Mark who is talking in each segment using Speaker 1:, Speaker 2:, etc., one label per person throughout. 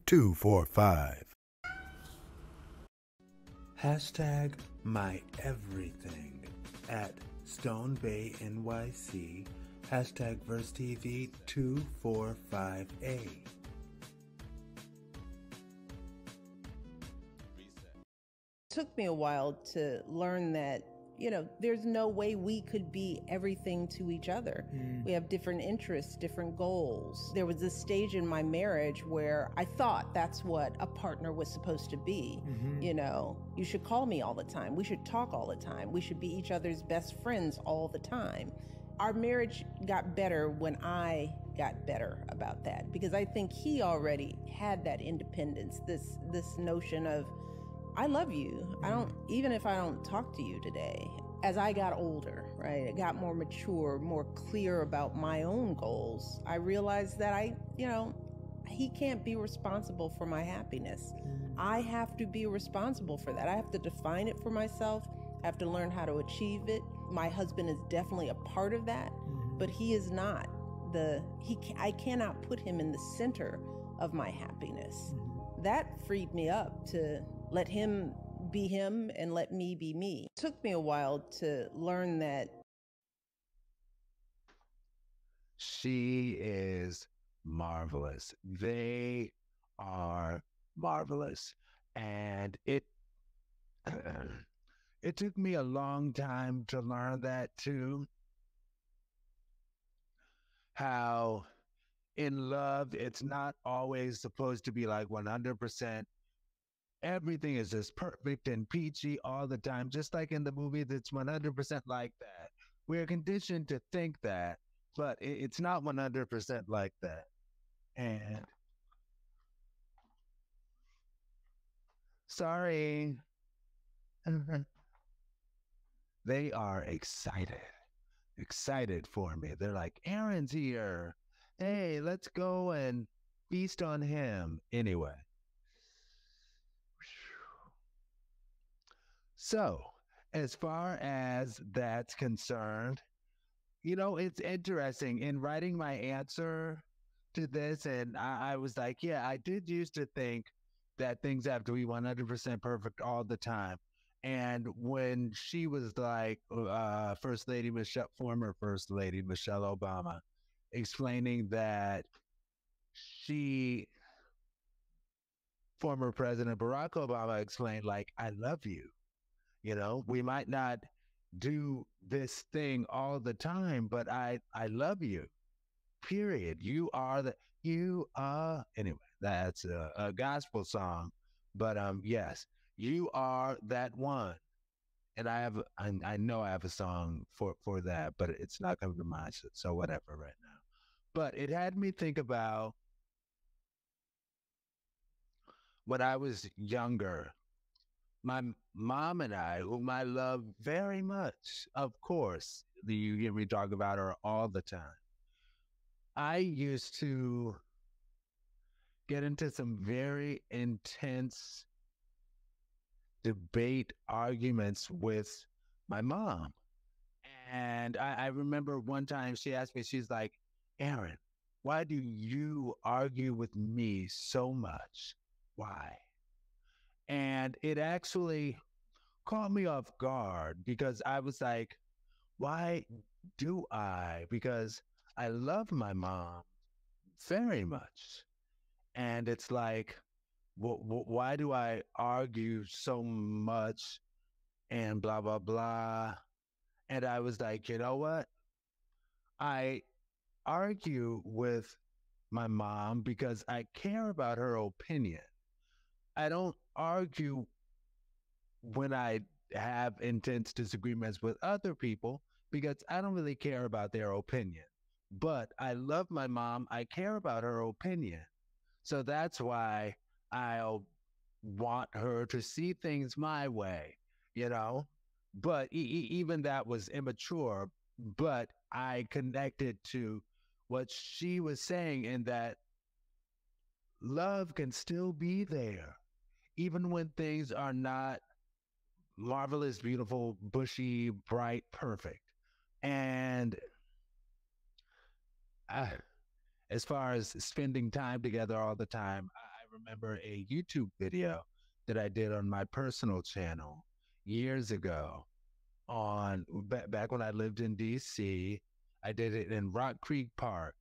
Speaker 1: 245. Hashtag my everything at Stone Bay NYC. Hashtag VersTV 245A.
Speaker 2: Took me a while to learn that, there's no way we could be everything to each other. We have different interests, different goals. There was this stage in my marriage where I thought that's what a partner was supposed to be. You should call me all the time. We should talk all the time. We should be each other's best friends all the time. Our marriage got better when I got better about that, because I think he already had that independence, this notion of, I love you. Even if I don't talk to you today. As I got older, right, I got more mature, more clear about my own goals, I realized that he can't be responsible for my happiness. I have to be responsible for that. I have to define it for myself. I have to learn how to achieve it. My husband is definitely a part of that, but he is not I cannot put him in the center of my happiness. That freed me up to let him be him and let me be me. It took me a while to learn that.
Speaker 3: She is marvelous. They are marvelous. And it took me a long time to learn that too. How in love, it's not always supposed to be like 100%. Everything is just perfect and peachy all the time, just like in the movie that's 100% like that. We're conditioned to think that, but it's not 100% like that. And sorry. They are excited for me. They're like, Aaron's here. Hey, let's go and feast on him. Anyway. So, as far as that's concerned, it's interesting in writing my answer to this. And I was like, yeah, I did used to think that things have to be 100% perfect all the time. And when she was like, former First Lady Michelle Obama, explaining that former President Barack Obama explained, like, I love you. We might not do this thing all the time, but I love you, period. Anyway, that's a gospel song, but yes, you are that one. And I know I have a song for that, but it's not coming to mind, so whatever right now. But it had me think about when I was younger. My mom and I, whom I love very much, of course, you hear me talk about her all the time. I used to get into some very intense debate arguments with my mom. And I remember one time she asked me, she's like, Aaron, why do you argue with me so much? Why? And it actually caught me off guard, because I was like, why do I? Because I love my mom very much. And it's like, why do I argue so much and blah, blah, blah. And I was like, you know what? I argue with my mom because I care about her opinion. I don't argue when I have intense disagreements with other people because I don't really care about their opinion. But I love my mom. I care about her opinion. So that's why I'll want her to see things my way, But even that was immature, but I connected to what she was saying, in that love can still be there, even when things are not marvelous, beautiful, bushy, bright, perfect. And as far as spending time together all the time, I remember a YouTube video that I did on my personal channel years ago back when I lived in DC. I did it in Rock Creek Park.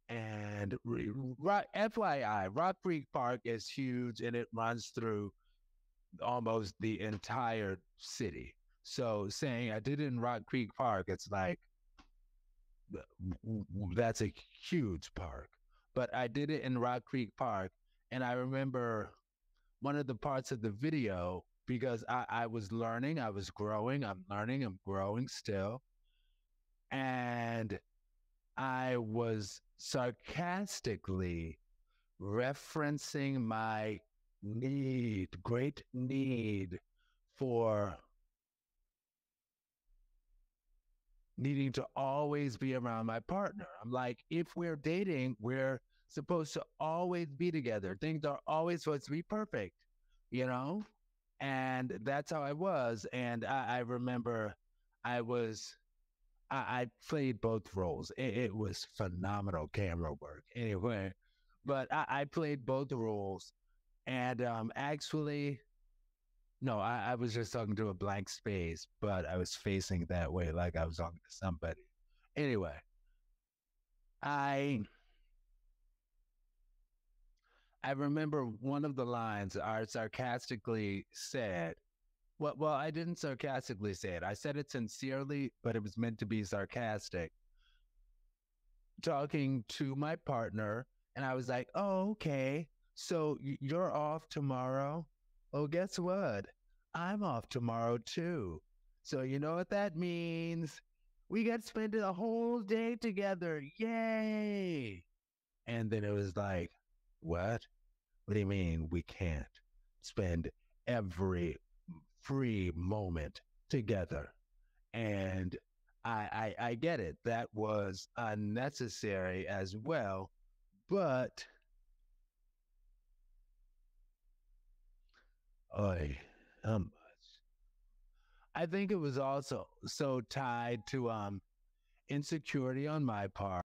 Speaker 3: And FYI, Rock Creek Park is huge and it runs through almost the entire city. So saying I did it in Rock Creek Park, it's like, that's a huge park. But I did it in Rock Creek Park. And I remember one of the parts of the video, because I was learning, I was growing, I'm learning, I'm growing still. And I was sarcastically referencing my great need for needing to always be around my partner. I'm like, if we're dating, we're supposed to always be together. Things are always supposed to be perfect, you know? And that's how I was. And I remember I played both roles. It was phenomenal camera work anyway, but I played both roles. And actually, no, I was just talking to a blank space, but I was facing that way like I was talking to somebody. Anyway, I remember one of the lines I sarcastically said. Well, I didn't sarcastically say it. I said it sincerely, but it was meant to be sarcastic. Talking to my partner, and I was like, "Oh, okay. So you're off tomorrow? Oh, guess what? I'm off tomorrow too. So you know what that means? We got to spend a whole day together. Yay!" And then it was like, "What? What do you mean we can't spend every free moment together?" And I get it. That was unnecessary as well, but I I think it was also so tied to insecurity on my part.